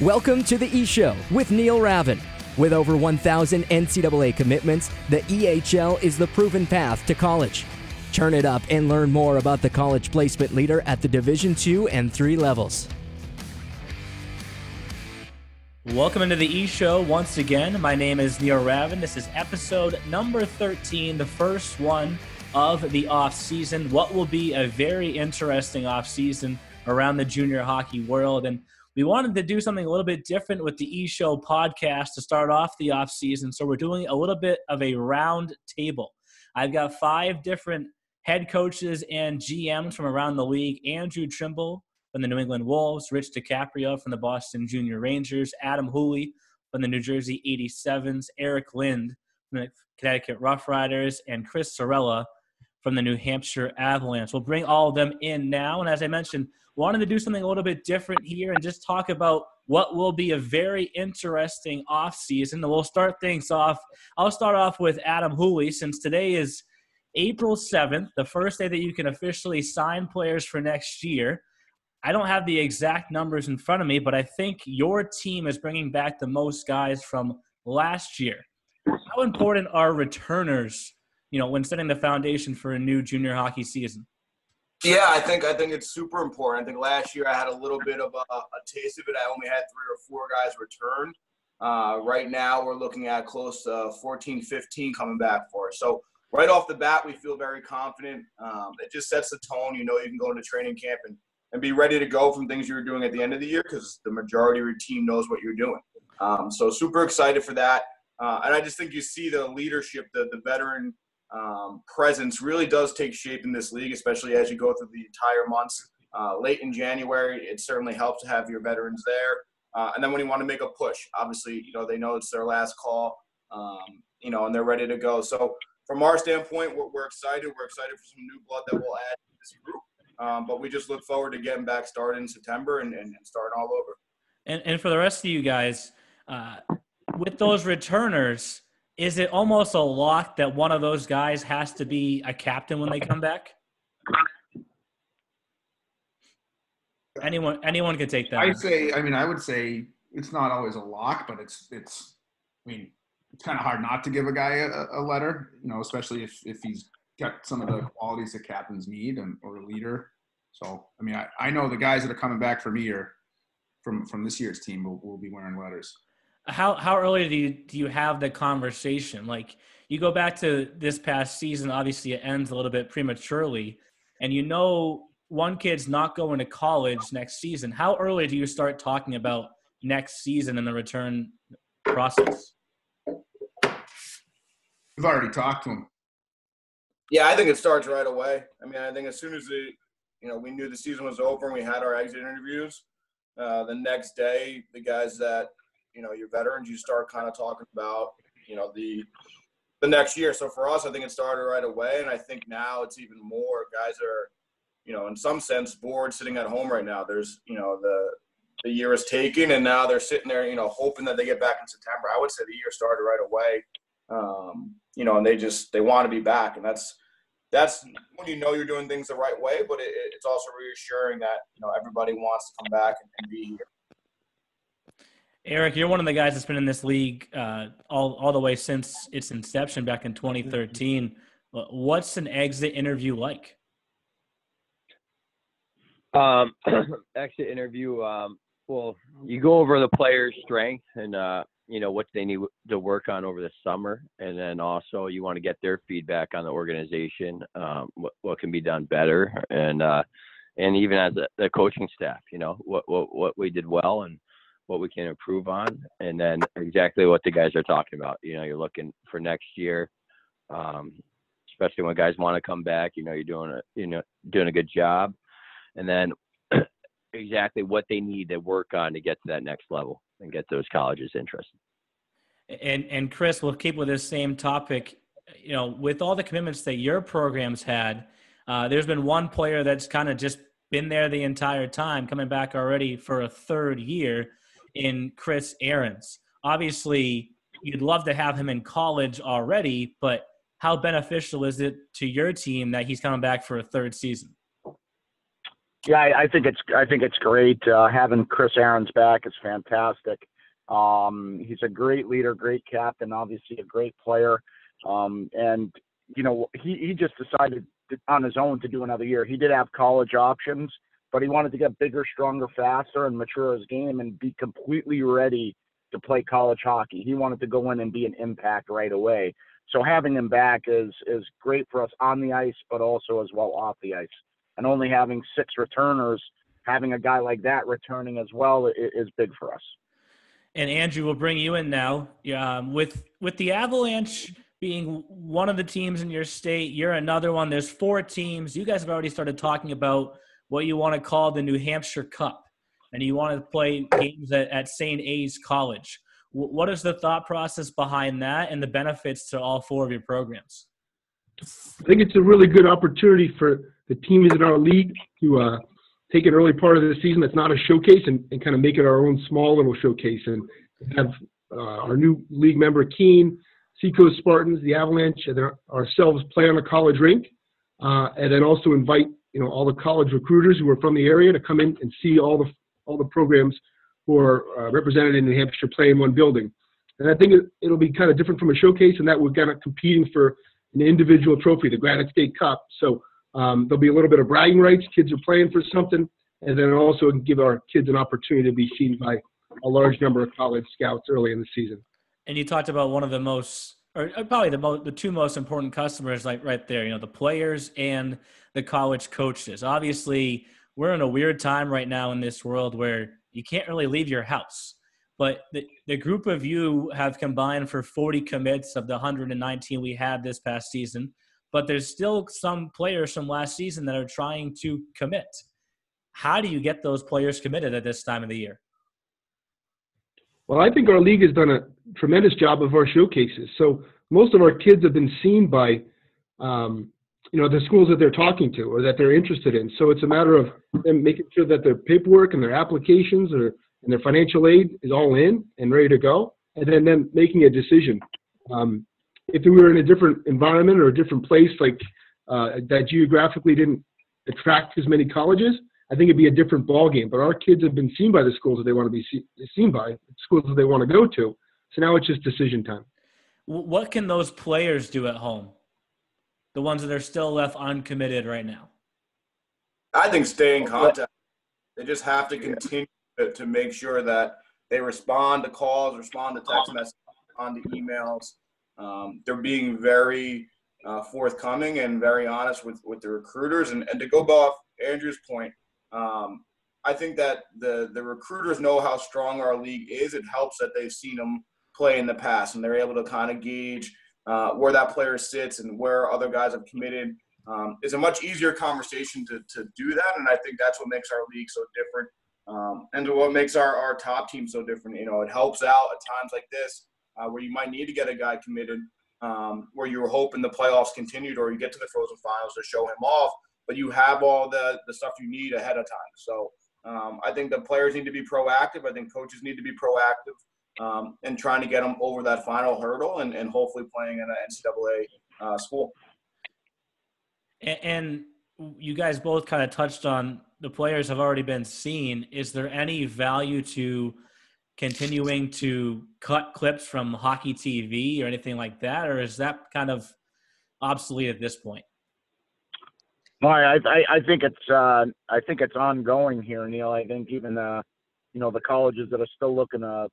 Welcome to the E-Show with Neil Ravin. With over 1,000 NCAA commitments, the EHL is the proven path to college. Turn it up and learn more about the college placement leader at the Division II and III levels. Welcome into the E-Show once again. My name is Neil Ravin. This is episode number 13, the first one of the offseason. What will be a very interesting offseason around the junior hockey world. And we wanted to do something a little bit different with the E-Show podcast to start off the offseason. So we're doing a little bit of a round table. I've got 5 different head coaches and GMs from around the league. Andrew Trimble from the New England Wolves, Rich DeCaprio from the Boston Junior Rangers, Adam Houli from the New Jersey 87s, Eric Lind from the Connecticut RoughRiders, and Chris Cerrella from the New Hampshire Avalanche. We'll bring all of them in now. And as I mentioned, wanted to do something a little bit different here and just talk about what will be a very interesting offseason. And we'll start things off. I'll start off with Adam Houli, since today is April 7th, the first day that you can officially sign players for next year. I don't have the exact numbers in front of me, but I think your team is bringing back the most guys from last year. How important are returners, when setting the foundation for a new junior hockey season? Yeah, I think it's super important. I think last year I had a little bit of a taste of it. I only had 3 or 4 guys return. Right now we're looking at close to 14, 15 coming back for us. So right off the bat, we feel very confident. It just sets the tone. You can go into training camp and be ready to go from things you were doing at the end of the year because the majority of your team knows what you're doing. So super excited for that. And I just think you see the leadership, the veteran presence really does take shape in this league, especially as you go through the entire months. Late in January, it certainly helps to have your veterans there. And then when you want to make a push, obviously, they know it's their last call, and they're ready to go. So from our standpoint, we're excited. We're excited for some new blood that we'll add to this group. But we just look forward to getting back started in September and starting all over. And for the rest of you guys, with those returners, is it almost a lock that one of those guys has to be a captain when they come back? Anyone could take that. I would say it's not always a lock, but it's kind of hard not to give a guy a letter, especially if he's got some of the qualities that captains need or a leader. So, I know the guys that are coming back for me are from this year's team will be wearing letters. How early do you have the conversation? Like, you go back to this past season, obviously it ends a little bit prematurely, and one kid's not going to college next season. How early do you start talking about next season and the return process? We've already talked to him. Yeah, I think it starts right away. I think as soon as we knew the season was over and we had our exit interviews, the next day, the guys that your veterans, you start kind of talking about, the next year. So for us, I think it started right away. And I think now it's even more. Guys are, in some sense, bored sitting at home right now. There's, the year is taken and now they're sitting there, hoping that they get back in September. I would say the year started right away. And they want to be back. And that's when you're doing things the right way, but it's also reassuring that, everybody wants to come back and be here. Eric, you're one of the guys that's been in this league all the way since its inception back in 2013. What's an exit interview like? Exit interview, well, you go over the player's strengths and, what they need to work on over the summer. And then also you want to get their feedback on the organization, what can be done better. And even as the coaching staff, what we did well and what we can improve on, and then exactly what the guys are talking about. You're looking for next year, especially when guys want to come back. You're doing a good job, and then exactly what they need to work on to get to that next level and get those colleges interested. And Chris, we'll keep with this same topic. With all the commitments that your program's had, there's been one player that's kind of just been there the entire time, coming back already for a 3rd year, in Chris Ahrens. Obviously, you'd love to have him in college already, but how beneficial is it to your team that he's coming back for a 3rd season? Yeah, I think it's great. Having Chris Aaron's back is fantastic. He's a great leader, great captain, obviously a great player. And he just decided on his own to do another year. He did have college options, but he wanted to get bigger, stronger, faster, and mature his game and be completely ready to play college hockey. He wanted to go in and be an impact right away. So having him back is great for us on the ice, but also as well off the ice. And only having 6 returners, having a guy like that returning as well is big for us. And Andrew, we'll bring you in now. With the Avalanche being one of the teams in your state, you're another one. There's 4 teams. You guys have already started talking about what you want to call the New Hampshire Cup, and you want to play games at St. A's College. What is the thought process behind that and the benefits to all 4 of your programs? I think it's a really good opportunity for the teams in our league to take an early part of the season that's not a showcase and kind of make it our own small little showcase, and have our new league member Keene, Seacoast Spartans, the Avalanche, and ourselves play on a college rink, and then also invite all the college recruiters who are from the area to come in and see all the programs who are represented in New Hampshire play in one building. And I think it'll be kind of different from a showcase in that we're kind of competing for an individual trophy, the Granite State Cup. So there'll be a little bit of bragging rights. Kids are playing for something, and then also give our kids an opportunity to be seen by a large number of college scouts early in the season. And you talked about one of the most, or probably the 2 most important customers, like right there, the players and the college coaches. Obviously, we're in a weird time right now in this world where you can't really leave your house. But the group of you have combined for 40 commits of the 119 we had this past season. But there's still some players from last season that are trying to commit. How do you get those players committed at this time of the year? Well, I think our league has done a tremendous job of our showcases. So most of our kids have been seen by, the schools that they're talking to or that they're interested in. So it's a matter of them making sure that their paperwork and their applications and their financial aid is all in and ready to go, and then them making a decision. If we were in a different environment or a different place, like that geographically didn't attract as many colleges, I think it'd be a different ballgame. But our kids have been seen by the schools that they want to be seen by, schools that they want to go to. So now it's just decision time. What can those players do at home, the ones that are still left uncommitted right now? I think stay in contact. They just have to continue to make sure that they respond to calls, respond to text messages, respond to emails. They're being very forthcoming and very honest with the recruiters. And to go off Andrew's point, I think that the recruiters know how strong our league is. It helps that they've seen them play in the past, and they're able to kind of gauge where that player sits and where other guys have committed. It's a much easier conversation to do that, and I think that's what makes our league so different, and what makes our top team so different. It helps out at times like this where you might need to get a guy committed, where you were hoping the playoffs continued or you get to the Frozen Finals to show him off, but you have all the stuff you need ahead of time. So I think the players need to be proactive. I think coaches need to be proactive in trying to get them over that final hurdle and hopefully playing in an NCAA school. And you guys both kind of touched on the players have already been seen. Is there any value to continuing to cut clips from hockey TV or anything like that, or is that kind of obsolete at this point? No, I think it's ongoing here, Neil. I think even the colleges that are still looking to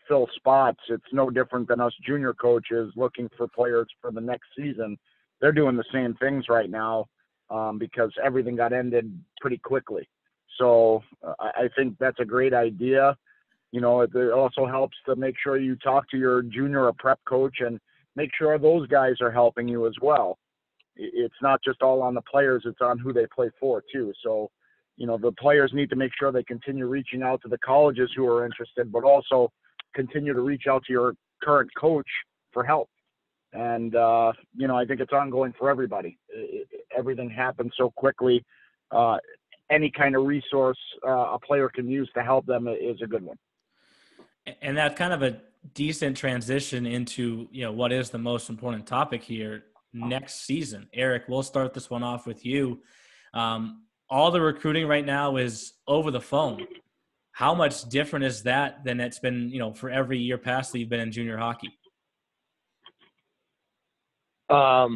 fill spots, it's no different than us junior coaches looking for players for the next season. They're doing the same things right now because everything got ended pretty quickly. So I think that's a great idea. It also helps to make sure you talk to your junior or prep coach and make sure those guys are helping you as well. It's not just all on the players, it's on who they play for too. So, the players need to make sure they continue reaching out to the colleges who are interested, but also continue to reach out to your current coach for help. And, I think it's ongoing for everybody. Everything happens so quickly. Any kind of resource a player can use to help them is a good one. And that's kind of a decent transition into, what is the most important topic here next season. Eric, we'll start this one off with you. all the recruiting right now is over the phone. How much different is that than it's been, for every year past that you've been in junior hockey? I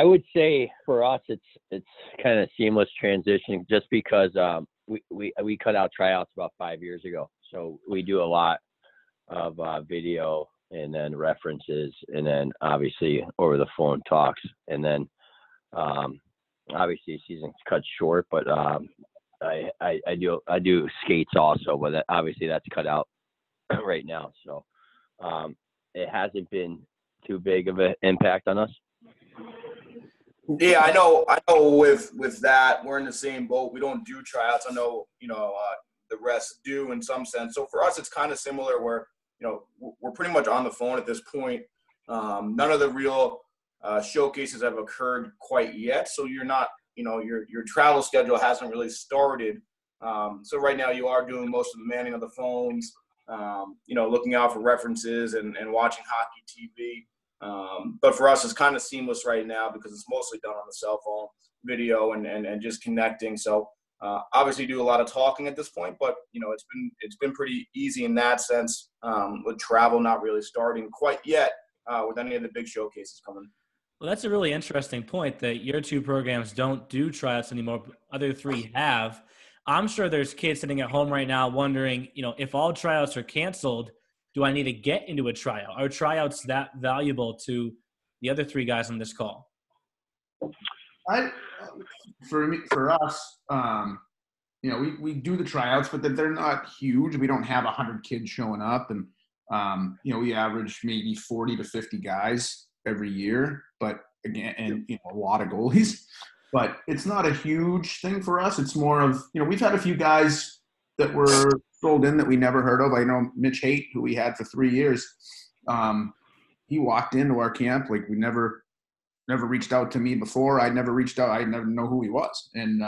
would say for us, it's kind of seamless transition just because we cut out tryouts about 5 years ago. So we do a lot of video and then references and then obviously over the phone talks. And then obviously season's cut short, but I do skates also, but obviously that's cut out right now. So it hasn't been too big of an impact on us. Yeah, I know. With that, we're in the same boat. We don't do tryouts. I know, the rest do in some sense. So for us, it's kind of similar where, we're pretty much on the phone at this point. None of the real showcases have occurred quite yet. So you're not, your travel schedule hasn't really started. So right now you are doing most of the manning of the phones, looking out for references and watching hockey TV. But for us, it's kind of seamless right now because it's mostly done on the cell phone video and just connecting. So obviously do a lot of talking at this point, but it's been pretty easy in that sense, with travel not really starting quite yet, with any of the big showcases coming. Well, that's a really interesting point that your two programs don't do tryouts anymore. Other three have. I'm sure there's kids sitting at home right now wondering, if all tryouts are canceled, do I need to get into a tryout? Are tryouts that valuable to the other three guys on this call? For us, we do the tryouts, but they're not huge. We don't have 100 kids showing up, and we average maybe 40 to 50 guys every year. But again, and a lot of goalies. But it's not a huge thing for us. It's more of we've had a few guys that were sold in that we never heard of. I know Mitch Haight, who we had for 3 years. He walked into our camp like we never reached out to me before. I'd never reached out. I never know who he was, and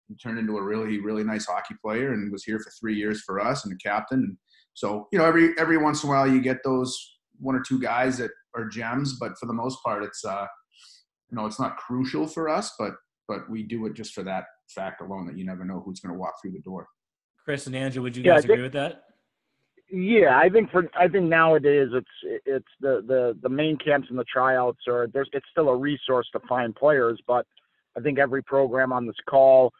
he turned into a really, really nice hockey player and was here for 3 years for us and a captain. And so every once in a while you get those one or two guys that are gems, but for the most part it's it's not crucial for us, but we do it just for that fact alone that you never know who's going to walk through the door. Chris and Andrew, would you guys agree with that? Yeah, I think nowadays it's the main camps and the tryouts it's still a resource to find players, but I think every program on this call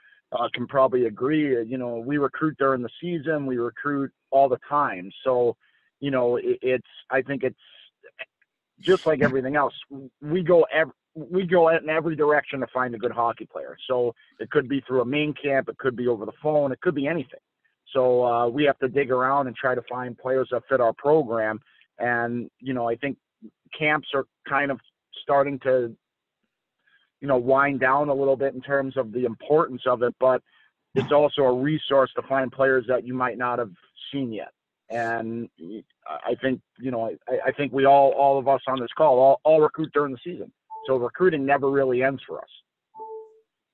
can probably agree. We recruit during the season, we recruit all the time, so I think it's just like everything else. We go in every direction to find a good hockey player. So it could be through a main camp, it could be over the phone, it could be anything. So we have to dig around and try to find players that fit our program. And, I think camps are kind of starting to, wind down a little bit in terms of the importance of it, but it's also a resource to find players that you might not have seen yet. And I think, I think we all of us on this call, all recruit during the season. So recruiting never really ends for us.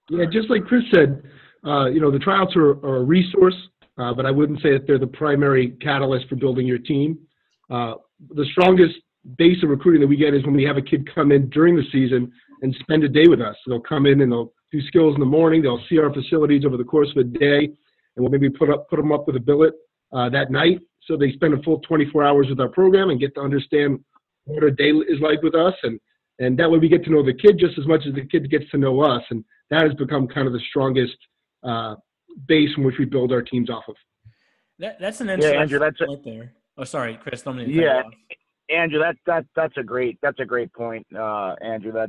Yeah, just like Chris said, the tryouts are a resource, but I wouldn't say that they're the primary catalyst for building your team. The strongest base of recruiting that we get is when we have a kid come in during the season and spend a day with us. They'll come in and they'll do skills in the morning. They'll see our facilities over the course of a day, and we'll maybe put them up with a billet that night. So they spend a full 24 hours with our program and get to understand what our day is like with us. And that way we get to know the kid just as much as the kid gets to know us. And that has become kind of the strongest base from which we build our teams off of. That's an interesting Andrew, point there. Oh, sorry, Chris. Don't mean to yeah, cut Andrew, that's a great point, Andrew.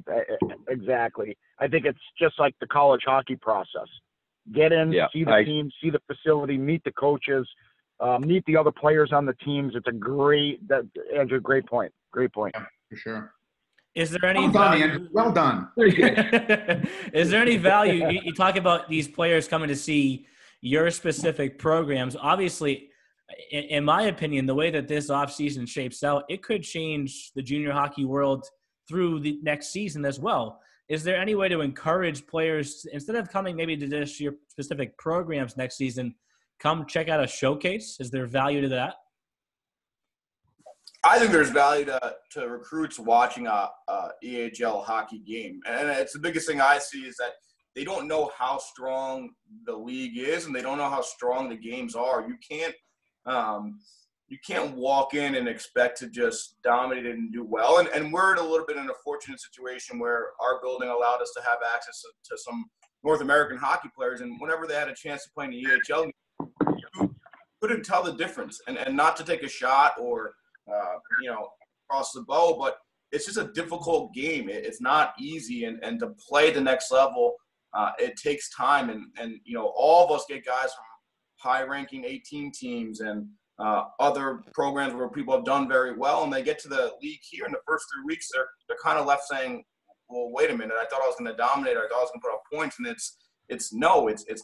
Exactly. I think it's just like the college hockey process. Get in, see the team, see the facility, meet the coaches, meet the other players on the teams. It's Andrew, great point. Great point. Yeah, for sure. Is there any value? Well done. Is there any value? You talk about these players coming to see your specific programs. Obviously, in my opinion, the way that this offseason shapes out, it could change the junior hockey world through the next season as well. Is there any way to encourage players, instead of coming maybe to just your specific programs next season, come check out a showcase? Is there value to that? I think there's value to recruits watching a EHL hockey game. And it's the biggest thing I see is that, they don't know how strong the league is, and they don't know how strong the games are. You can't walk in and expect to just dominate it and do well. And we're in a little bit in a fortunate situation where our building allowed us to have access to some North American hockey players. And whenever they had a chance to play in the EHL, you couldn't tell the difference. And not to take a shot or, cross the bow, but it's just a difficult game. It's not easy. And to play the next level, it takes time. And all of us get guys from high-ranking 18 teams and other programs where people have done very well, and they get to the league here in the first 3 weeks, they're kind of left saying, well, wait a minute, I thought I was going to dominate, I thought I was going to put up points, and it's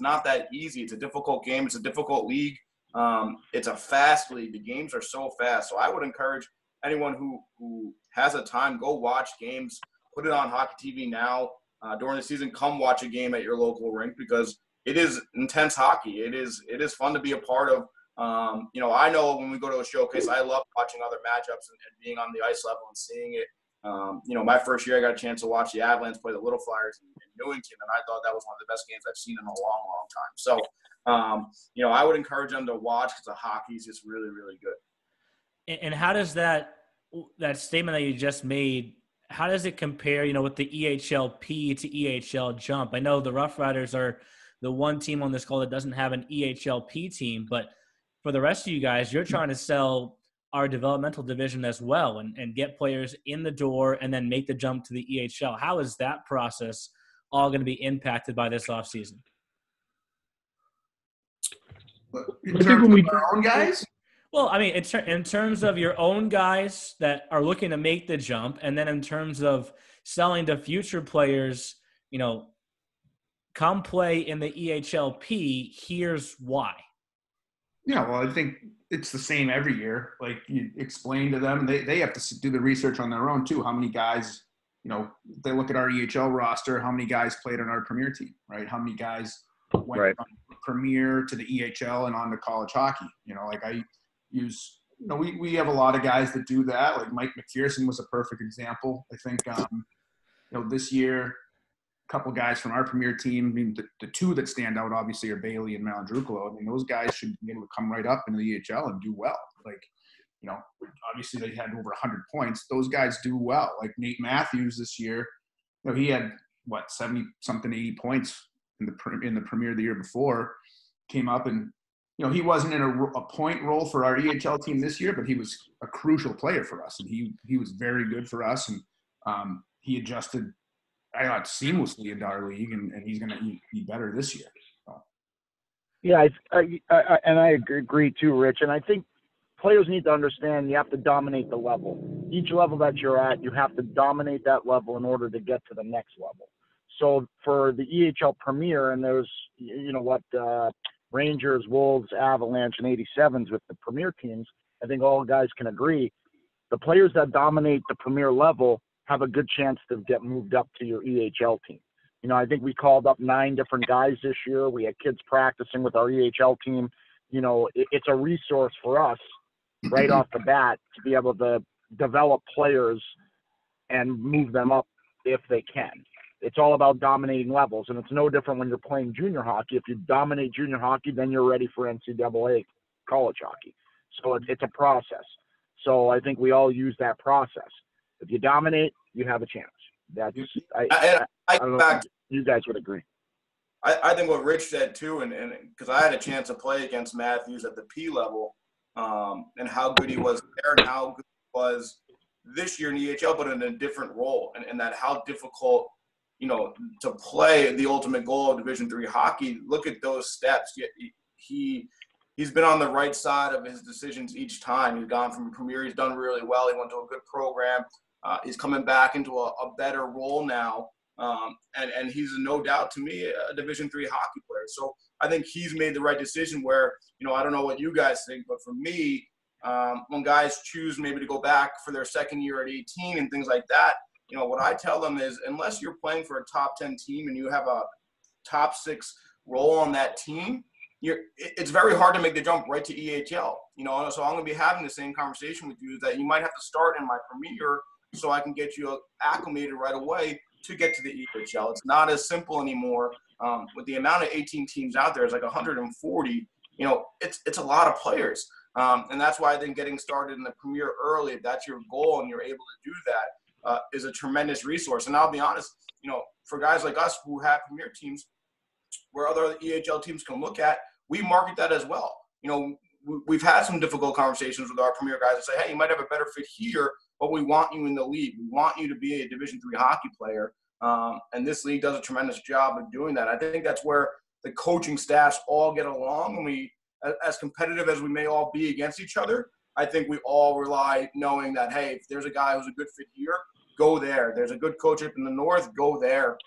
not that easy. It's a difficult game. It's a difficult league. It's a fast league. The games are so fast. So I would encourage anyone who has a time, go watch games, put it on Hockey TV now. During the season, come watch a game at your local rink, because it is intense hockey. It is fun to be a part of. I know when we go to a showcase, I love watching other matchups and being on the ice level and seeing it. My first year I got a chance to watch the Avalanche play the Little Flyers in Newington, and I thought that was one of the best games I've seen in a long, long time. So, I would encourage them to watch, because the hockey is just really, really good. And how does that statement that you just made, how does it compare, with the EHLP to EHL jump? I know the RoughRiders are the one team on this call that doesn't have an EHLP team, but for the rest of you guys, you're trying to sell our developmental division as well and get players in the door and then make the jump to the EHL. How is that process all going to be impacted by this offseason? In terms of our own guys? Well, I mean, in terms of your own guys that are looking to make the jump, and then in terms of selling to future players, come play in the EHLP, here's why. Yeah, well, I think it's the same every year. Like, you explain to them, they have to do the research on their own too. How many guys, they look at our EHL roster, how many guys played on our premier team, right? How many guys went from premier to the EHL and on to college hockey? I use, we have a lot of guys that do that. Like Mike McPherson was a perfect example. I think, this year, couple guys from our premier team. I mean, the two that stand out obviously are Bailey and Malandrucolo. I mean, those guys should be able to come right up into the EHL and do well. Like, obviously they had over 100 points. Those guys do well. Like Nate Matthews this year, he had 70-something, 80 points in the premier the year before. Came up and he wasn't in a point role for our EHL team this year, but he was a crucial player for us, and he was very good for us, and he adjusted seamlessly into our league, and he's going to be better this year. So. Yeah, I agree too, Rich. And I think players need to understand you have to dominate the level. Each level that you're at, you have to dominate that level in order to get to the next level. So for the EHL Premier, and there's Rangers, Wolves, Avalanche, and 87s with the Premier teams, I think all guys can agree, the players that dominate the Premier level have a good chance to get moved up to your EHL team. I think we called up 9 different guys this year. We had kids practicing with our EHL team. It's a resource for us right off the bat to be able to develop players and move them up if they can. It's all about dominating levels, and it's no different when you're playing junior hockey. If you dominate junior hockey, then you're ready for NCAA college hockey. So it's a process. So I think we all use that process. If you dominate, you have a chance. I don't know if you guys would agree. I think what Rich said too, and because I had a chance to play against Matthews at the P level, and how good he was there and how good he was this year in the EHL, but in a different role, and that how difficult, to play the ultimate goal of Division III hockey. Look at those steps. He's been on the right side of his decisions each time. He's gone from Premier. He's done really well. He went to a good program. He's coming back into a better role now. And he's no doubt to me a Division III hockey player. So I think he's made the right decision where, I don't know what you guys think, but for me, when guys choose maybe to go back for their second year at 18 and things like that, what I tell them is unless you're playing for a top 10 team and you have a top 6 role on that team, it's very hard to make the jump right to EHL. So I'm going to be having the same conversation with you that you might have to start in my Premier so I can get you acclimated right away to get to the EHL. It's not as simple anymore. With the amount of 18 teams out there, it's like 140. You know, it's a lot of players. And that's why I think getting started in the Premier early, if that's your goal and you're able to do that, is a tremendous resource. And I'll be honest, you know, for guys like us who have Premier teams where other EHL teams can look at, we market that as well. You know, we've had some difficult conversations with our Premier guys and say, hey, you might have a better fit here, but we want you in the league. We want you to be a Division III hockey player. And this league does a tremendous job of doing that. I think that's where the coaching staffs all get along. And we, as competitive as we may all be against each other, I think we all rely knowing that, hey, if there's a guy who's a good fit here, go there. There's a good coach up in the north, go there.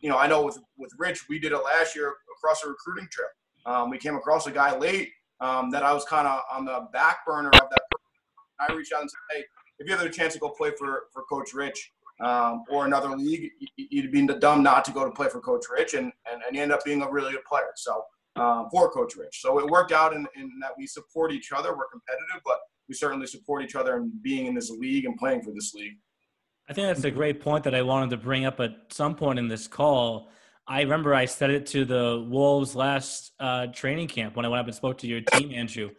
You know, I know with Rich, we did it last year across a recruiting trip. We came across a guy late that I was kind of on the back burner of that person. I reached out and said, hey, if you have a chance to go play for Coach Rich or another league, you'd be dumb not to go to play for Coach Rich, and you end up being a really good player. So for Coach Rich. So it worked out in that we support each other. We're competitive, but we certainly support each other in being in this league and playing for this league. I think that's a great point that I wanted to bring up at some point in this call. I remember I said it to the Wolves last training camp when I went up and spoke to your team, Andrew.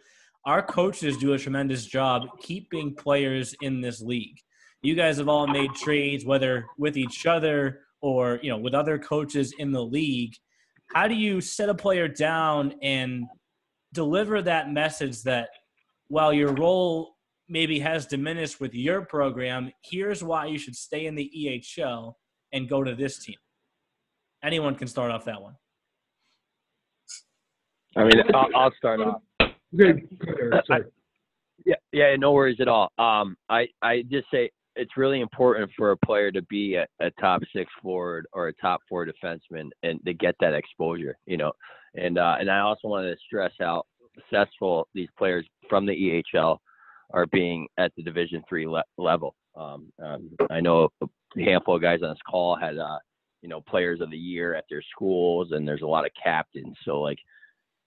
Our coaches do a tremendous job keeping players in this league. You guys have all made trades, whether with each other or, you know, with other coaches in the league. How do you set a player down and deliver that message that while your role maybe has diminished with your program, here's why you should stay in the EHL and go to this team? Anyone can start off that one. I mean, I'll start off. Okay. Sorry. Yeah, no worries at all. I just say it's really important for a player to be a top 6 forward or a top 4 defenseman and to get that exposure, you know. And I also want to stress how successful these players from the EHL are being at the Division III level. I know a handful of guys on this call had, you know, players of the year at their schools, and there's a lot of captains. So like,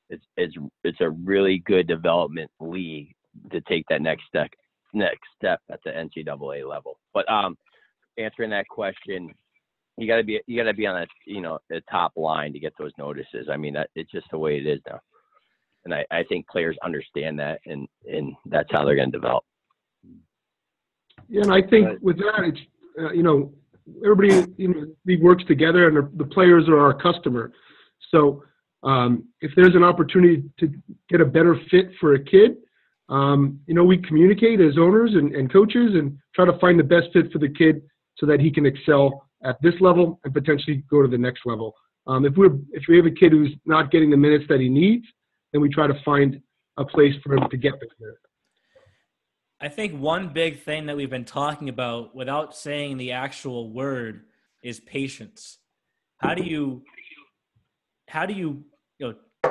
it's a really good development league to take that next step at the NCAA level. But answering that question, you gotta be on a, you know, a top line to get those notices. I mean, it's just the way it is now. And I think players understand that, and that's how they're going to develop. Yeah, and I think with that, it's, you know, everybody, you know, works together, and the players are our customer. So if there's an opportunity to get a better fit for a kid, you know, we communicate as owners and coaches and try to find the best fit for the kid so that he can excel at this level and potentially go to the next level. If we have a kid who's not getting the minutes that he needs, then we try to find a place for him to get there. I think one big thing that we've been talking about without saying the actual word is patience. How do you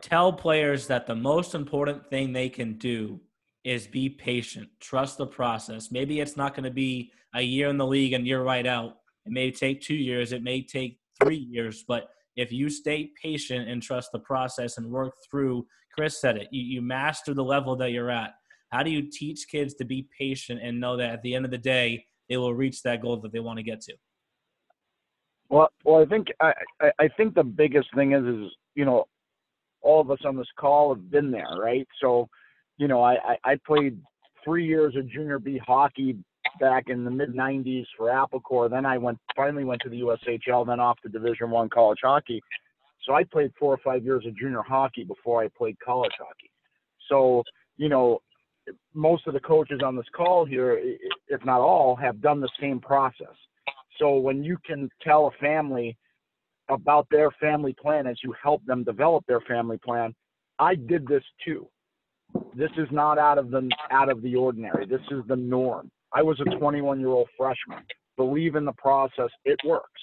tell players that the most important thing they can do is be patient, trust the process? Maybe it's not going to be a year in the league and you're right out. It may take 2 years. It may take 3 years. But if you stay patient and trust the process and work through, Chris said it, you master the level that you're at. How do you teach kids to be patient and know that at the end of the day, they will reach that goal that they want to get to? Well, I think the biggest thing is, you know, all of us on this call have been there, right? So, you know, I played 3 years of junior B hockey back in the mid-'90s for Apple Corps. Then I finally went to the USHL, then off to Division I college hockey. So I played 4 or 5 years of junior hockey before I played college hockey. So, you know, most of the coaches on this call here, if not all, have done the same process. So when you can tell a family about their family plan as you help them develop their family plan, I did this too. This is not out of the ordinary. This is the norm. I was a 21-year-old freshman. Believe in the process. It works.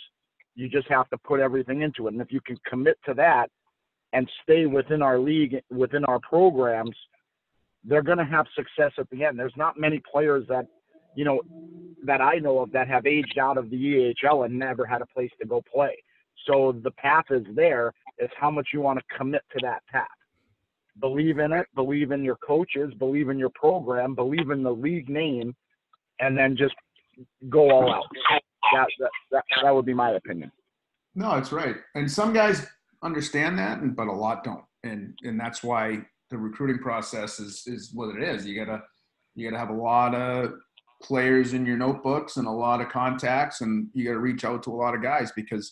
You just have to put everything into it. And if you can commit to that and stay within our league, within our programs, they're going to have success at the end. There's not many players that, you know, that I know of that have aged out of the EHL and never had a place to go play. So the path is there. It's how much you want to commit to that path. Believe in it. Believe in your coaches. Believe in your program. Believe in the league name, and then just go all out. that would be my opinion. No, it's right. And some guys understand that, but a lot don't. And that's why the recruiting process is what it is. You gotta have a lot of players in your notebooks and a lot of contacts, and you gotta reach out to a lot of guys because,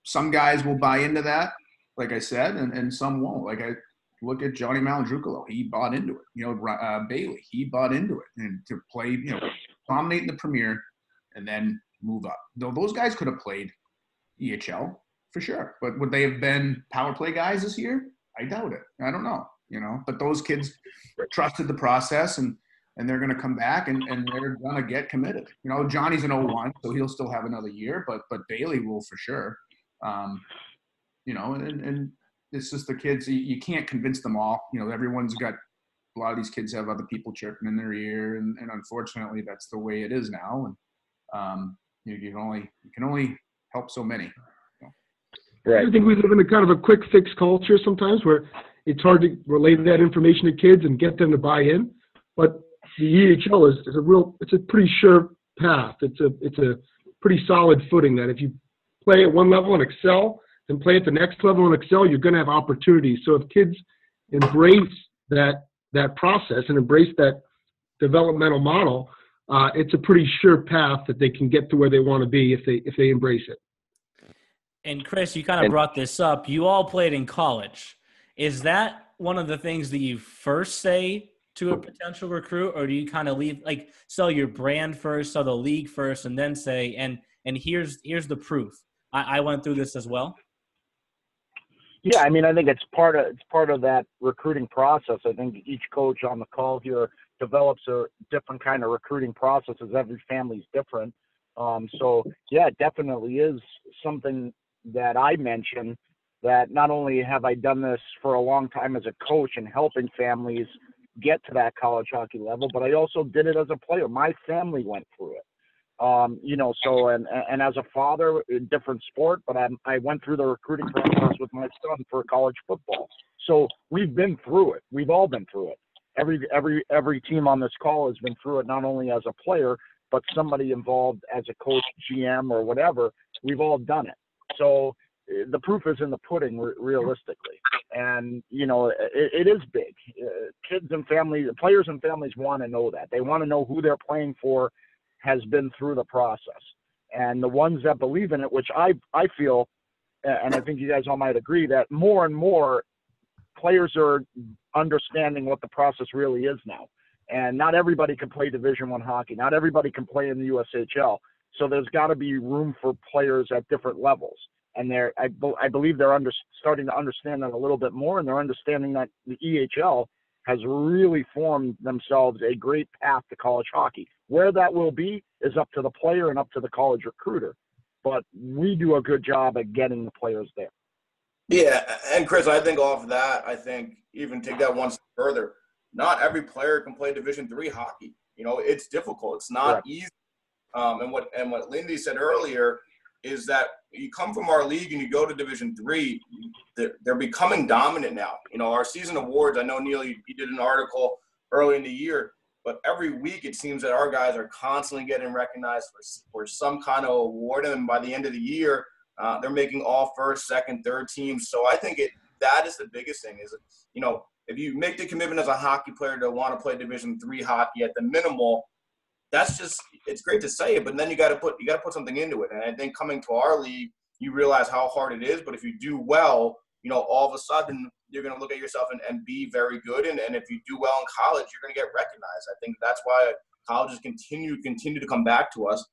some guys will buy into that, like I said, and some won't. Like I look at Johnny Malandrucolo, he bought into it. Bailey, he bought into it, and to play, dominate in the Premier and then move up. Though those guys could have played EHL for sure, but would they have been power play guys this year? I doubt it. I don't know, but those kids trusted the process and they're going to come back and they're going to get committed. Johnny's an 01, so he'll still have another year, but Bailey will for sure. And it's just the kids, you can't convince them all. Everyone's got, a lot of these kids have other people chirping in their ear, and unfortunately that's the way it is now. And you can only help so many. Right. I think we live in a kind of a quick fix culture sometimes where it's hard to relay that information to kids and get them to buy in. But the EHL it's a pretty sure path. It's a pretty solid footing that if you play at one level and excel, then play at the next level and excel, you're going to have opportunities. So if kids embrace that process and embrace that developmental model, it's a pretty sure path that they can get to where they want to be if they embrace it. And Chris, you kind of brought this up. You all played in college. Is that one of the things that you first say to a potential recruit, or do you kind of sell your brand first, sell the league first, and then say, and here's the proof. I went through this as well. Yeah, I mean, I think it's part of that recruiting process. I think each coach on the call here develops a different kind of recruiting process, as every family's different. So yeah, it definitely is something that I mentioned, that not only have I done this for a long time as a coach and helping families get to that college hockey level, but I also did it as a player. My family went through it. So and as a father, a different sport, but I went through the recruiting process with my son for college football. So we've been through it. We've all been through it. Every team on this call has been through it, not only as a player, but somebody involved as a coach, GM, or whatever. We've all done it. So the proof is in the pudding, realistically. And, it is big. Kids and families, players and families want to know that. They want to know who they're playing for has been through the process. And the ones that believe in it, which I feel, and I think you guys all might agree, that more and more players are understanding what the process really is now. And not everybody can play Division I hockey. Not everybody can play in the USHL. So there's got to be room for players at different levels. And I believe they're starting to understand that a little bit more, and they're understanding that the EHL has really formed themselves a great path to college hockey. Where that will be is up to the player and up to the college recruiter. But we do a good job at getting the players there. Yeah, and Chris, I think off that, even take that one step further. Not every player can play Division III hockey. It's difficult. It's not easy. And what Lindy said earlier is that you come from our league and you go to Division III, they're becoming dominant now. Our season awards, I know, Neil, you did an article early in the year, but every week it seems that our guys are constantly getting recognized for some kind of award. And by the end of the year, they're making all first, second, third teams. So I think that is the biggest thing is, if you make the commitment as a hockey player to want to play Division III hockey at the minimal, it's great to say it, but then you got to put something into it. And I think coming to our league, you realize how hard it is. But if you do well, all of a sudden you're going to look at yourself and be very good. And if you do well in college, you're going to get recognized. I think that's why colleges continue to come back to us,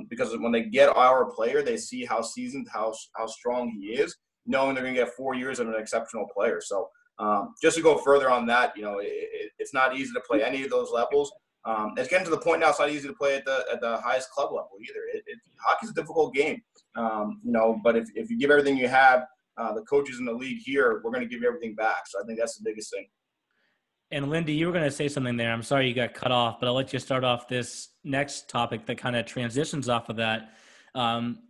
because when they get our player, they see how seasoned, how strong he is, knowing they're going to get 4 years of an exceptional player. So just to go further on that, it's not easy to play any of those levels. It's getting to the point now. It's not easy to play at the highest club level either. Hockey's a difficult game, But if you give everything you have, the coaches in the league here, we're going to give you everything back. So I think that's the biggest thing. And Lindy, you were going to say something there. I'm sorry you got cut off, but I'll let you start off this next topic that kind of transitions off of that.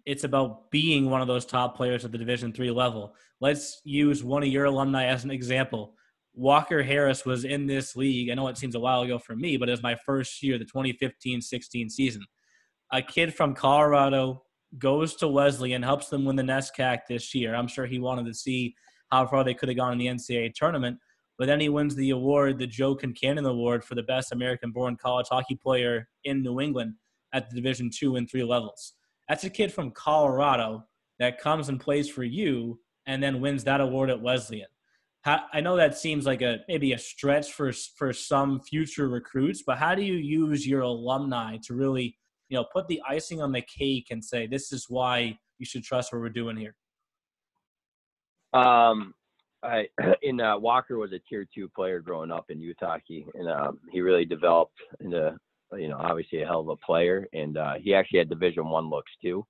It's about being one of those top players at the Division III level. Let's use one of your alumni as an example. Walker Harris was in this league. I know it seems a while ago for me, but it was my first year, the 2015-16 season. a kid from Colorado goes to Wesleyan, helps them win the NESCAC this year. I'm sure he wanted to see how far they could have gone in the NCAA tournament. But then he wins the award, the Joe Concannon Award, for the best American-born college hockey player in New England at the Division II and III levels. That's a kid from Colorado that comes and plays for you and then wins that award at Wesleyan. I know that seems like maybe a stretch for some future recruits, but how do you use your alumni to really, put the icing on the cake and say, this is why you should trust what we're doing here? Walker was a tier 2 player growing up in youth hockey, and he really developed into, obviously a hell of a player, and he actually had Division I looks too.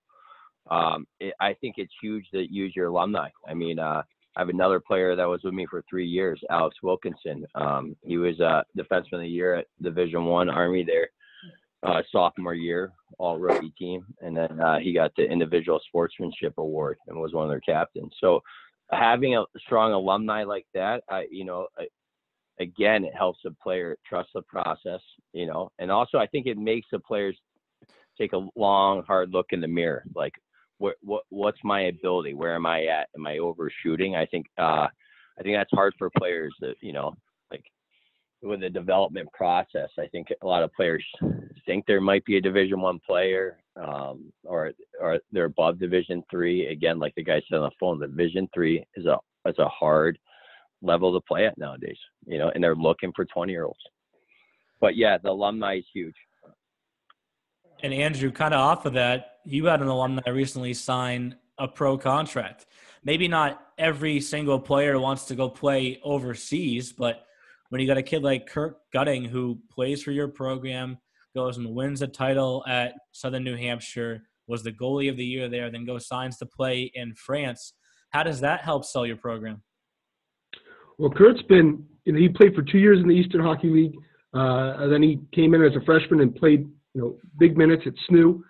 I think it's huge to use your alumni. I mean, I have another player that was with me for 3 years, Alex Wilkinson. He was defenseman of the year at Division I Army there, sophomore year, all rookie team, and then he got the individual sportsmanship award and was one of their captains. So having a strong alumni like that, again, it helps the player trust the process, and also I think it makes the players take a long, hard look in the mirror. Like, what's my ability? Where am I at? Am I overshooting? I think that's hard for players that, like with the development process. I think a lot of players think there might be a Division I player, or they're above Division III. Again, like the guy said on the phone, Division III is a hard level to play at nowadays, and they're looking for 20-year-olds. But yeah, the alumni is huge. And Andrew, kind of off of that, you had an alumni recently sign a pro contract. Maybe not every single player wants to go play overseas, but when you got a kid like Kirk Gutting who plays for your program, goes and wins a title at Southern New Hampshire, was the goalie of the year there, then goes signs to play in France. How does that help sell your program? Well, Kurt's been, he played for 2 years in the Eastern Hockey League. Then he came in as a freshman and played, big minutes at SNU.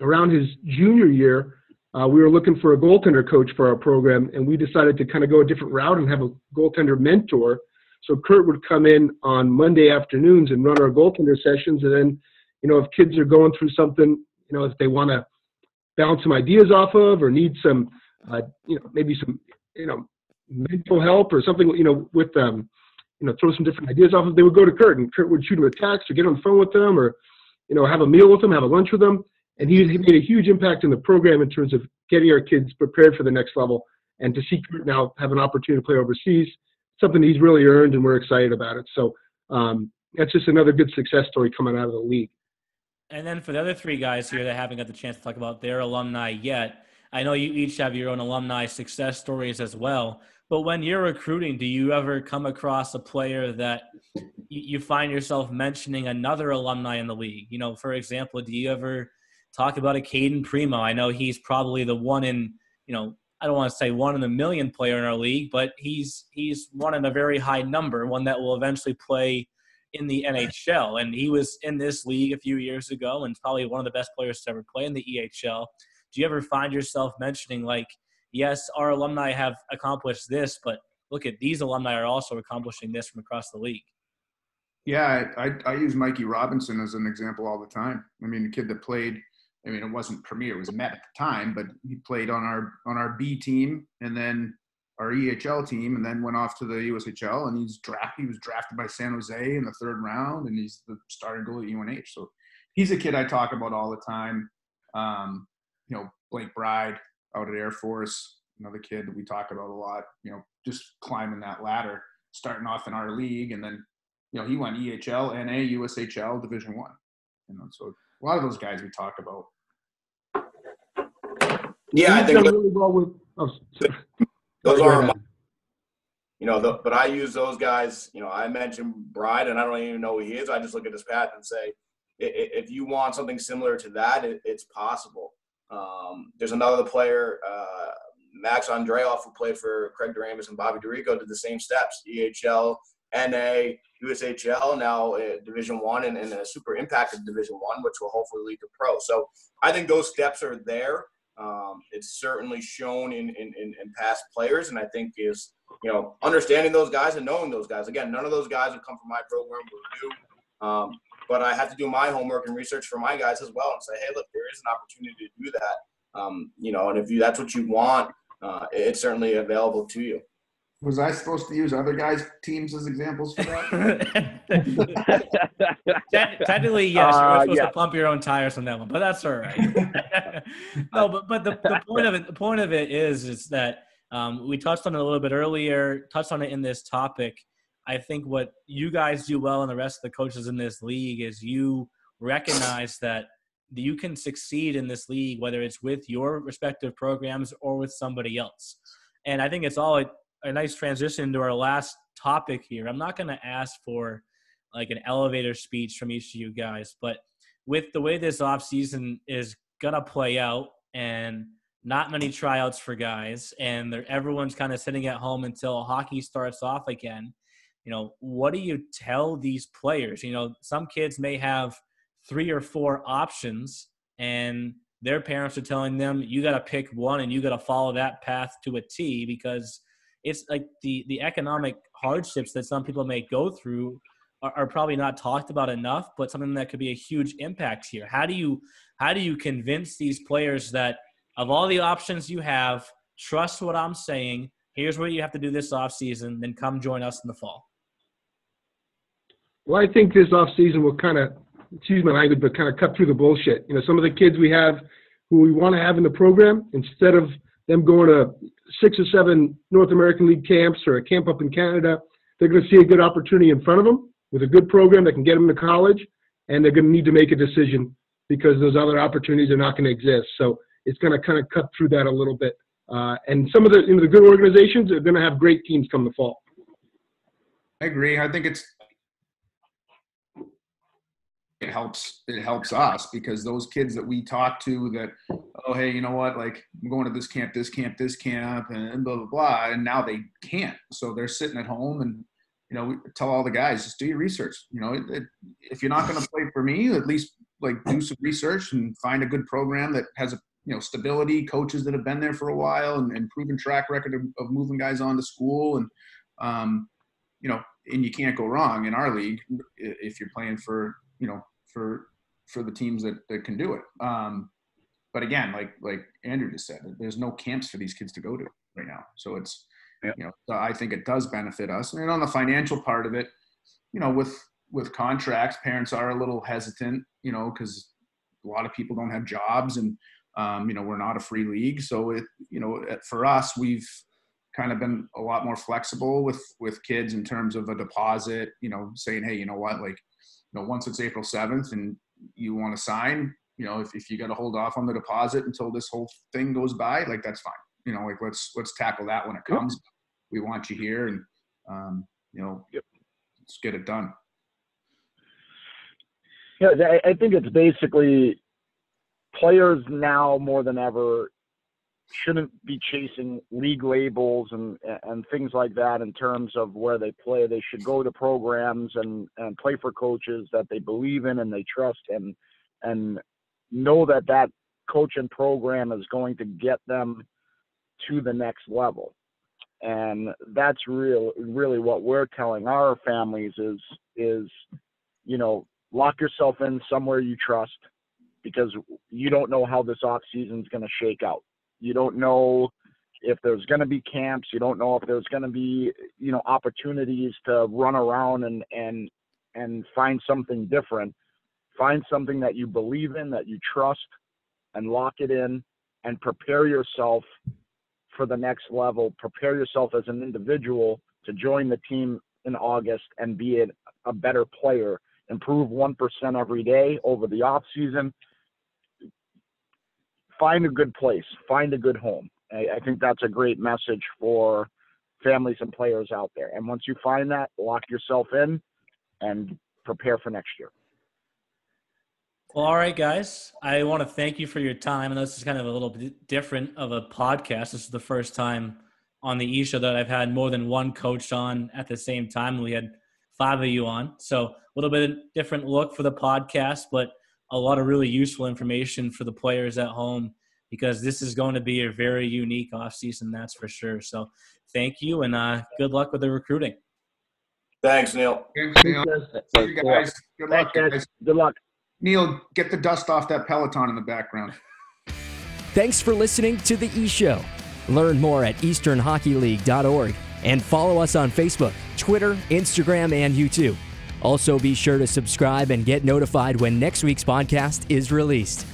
Around his junior year, we were looking for a goaltender coach for our program, and we decided to kind of go a different route and have a goaltender mentor. So Kurt would come in on Monday afternoons and run our goaltender sessions. And then, if kids are going through something, if they want to bounce some ideas off of or need some, maybe some, mental help or something, with throw some different ideas off of, they would go to Kurt, and Kurt would shoot them a text or get on the phone with them, or, have a meal with them, have a lunch with them. And he made a huge impact in the program in terms of getting our kids prepared for the next level. And to see Kurt now have an opportunity to play overseas, something he's really earned, and we're excited about it. So that's just another good success story coming out of the league. And then for the other three guys here that haven't got the chance to talk about their alumni yet, I know you each have your own alumni success stories as well. But when you're recruiting, do you ever come across a player that you find yourself mentioning another alumni in the league? For example, do you ever talk about a Caden Primo? I know he's probably the one in, I don't want to say 1 in a million player in our league, but he's one in a very high number, one that will eventually play in the NHL. And he was in this league a few years ago and probably one of the best players to ever play in the EHL. Do you ever find yourself mentioning, like, yes, our alumni have accomplished this, but look at these alumni are also accomplishing this from across the league? Yeah, I use Mikey Robinson as an example all the time. I mean, the kid that played, it wasn't Premier, it was Met at the time, but he played on our B team and then our EHL team, and then went off to the USHL, and he was drafted by San Jose in the 3rd round, and he's the starting goalie at UNH. So he's a kid I talk about all the time. Blake Bride out at Air Force, another kid that we talk about a lot, just climbing that ladder, starting off in our league, and then, he went EHL, NA, USHL, Division I. So a lot of those guys we talk about. Yeah, I think really well with those are, but I use those guys. I mentioned Bride, and I don't even know who he is. I just look at his path and say, if you want something similar to that, it's possible. There's another player, Max Andreoff, who played for Craig Doremus and Bobby DeRico, did the same steps: EHL, NA, USHL, now Division I, and a super impacted Division I, which will hopefully lead to pro. So I think those steps are there. It's certainly shown in past players, and I think is, understanding those guys and knowing those guys. Again, none of those guys have come from my program. We're new. But I have to do my homework and research for my guys as well and say, hey, look, there is an opportunity to do that. And if that's what you want, it's certainly available to you. Was I supposed to use other guys' teams as examples for that? Technically, yes. You're supposed to pump your own tires on that one, but that's all right. No, but the point of it is that we touched on it a little bit earlier, touched on it in this topic. I think what you guys do well and the rest of the coaches in this league is you recognize that you can succeed in this league, whether it's with your respective programs or with somebody else. And I think it's all a nice transition to our last topic here. I'm not going to ask for like an elevator speech from each of you guys, but with the way this offseason is going to play out and not many tryouts for guys and everyone's kind of sitting at home until hockey starts off again, what do you tell these players? Some kids may have 3 or 4 options and their parents are telling them, you got to pick one and you got to follow that path to a T, because it's like the economic hardships that some people may go through are probably not talked about enough, but something that could be a huge impact here. How do you convince these players that of all the options you have, trust what I'm saying, here's what you have to do this offseason, then come join us in the fall? Well, I think this offseason will kind of, excuse my language, but kind of cut through the bullshit. Some of the kids we have who we want to have in the program, instead of them going to 6 or 7 North American League camps or a camp up in Canada, they're going to see a good opportunity in front of them with a good program that can get them to college, and they're going to need to make a decision because those other opportunities are not going to exist. So it's going to kind of cut through that a little bit. And some of the good organizations are going to have great teams come the fall. I agree. I think it helps us because those kids that we talk to that, oh, hey, you know what, like I'm going to this camp, and blah, blah, blah. And now they can't. So they're sitting at home and, we tell all the guys, just do your research. If you're not going to play for me, at least like do some research and find a good program that has a, stability, coaches that have been there for a while and proven track record of moving guys on to school. And, and you can't go wrong in our league if you're playing for the teams that can do it. But again, like Andrew just said, there's no camps for these kids to go to right now. So it's, I think it does benefit us. And on the financial part of it, with contracts, parents are a little hesitant, because a lot of people don't have jobs and, we're not a free league. So for us, we've kind of been a lot more flexible with kids in terms of a deposit, saying, hey, you know what, like, once it's April 7th and you want to sign, if you got to hold off on the deposit until this whole thing goes by, like, that's fine. Like, let's tackle that when it comes. We want you here and, let's get it done. Yeah, I think it's basically players now more than ever shouldn't be chasing league labels and things like that in terms of where they play. They should go to programs and play for coaches that they believe in and they trust and know that coach and program is going to get them to the next level. And that's really what we're telling our families is lock yourself in somewhere you trust, because you don't know how this off season is going to shake out. You don't know if there's going to be camps. You don't know if there's going to be, opportunities to run around and find something different. Find something that you believe in, that you trust, and lock it in and prepare yourself for the next level. Prepare yourself as an individual to join the team in August and be a better player. Improve 1% every day over the off season. Find a good place. Find a good home. I think that's a great message for families and players out there. And once you find that, lock yourself in and prepare for next year. Well, all right, guys. I want to thank you for your time. And this is kind of a little bit different of a podcast. This is the first time on the E-Show that I've had more than one coach on at the same time. We had 5 of you on. So a little bit different look for the podcast, but a lot of really useful information for the players at home, because this is going to be a very unique offseason, that's for sure. So thank you, and good luck with the recruiting. Thanks, Neil. Thanks, Neil. See you guys. Good luck, guys. Good luck. Neil, get the dust off that Peloton in the background. Thanks for listening to The E Show. Learn more at easternhockeyleague.org and follow us on Facebook, Twitter, Instagram, and YouTube. Also, be sure to subscribe and get notified when next week's podcast is released.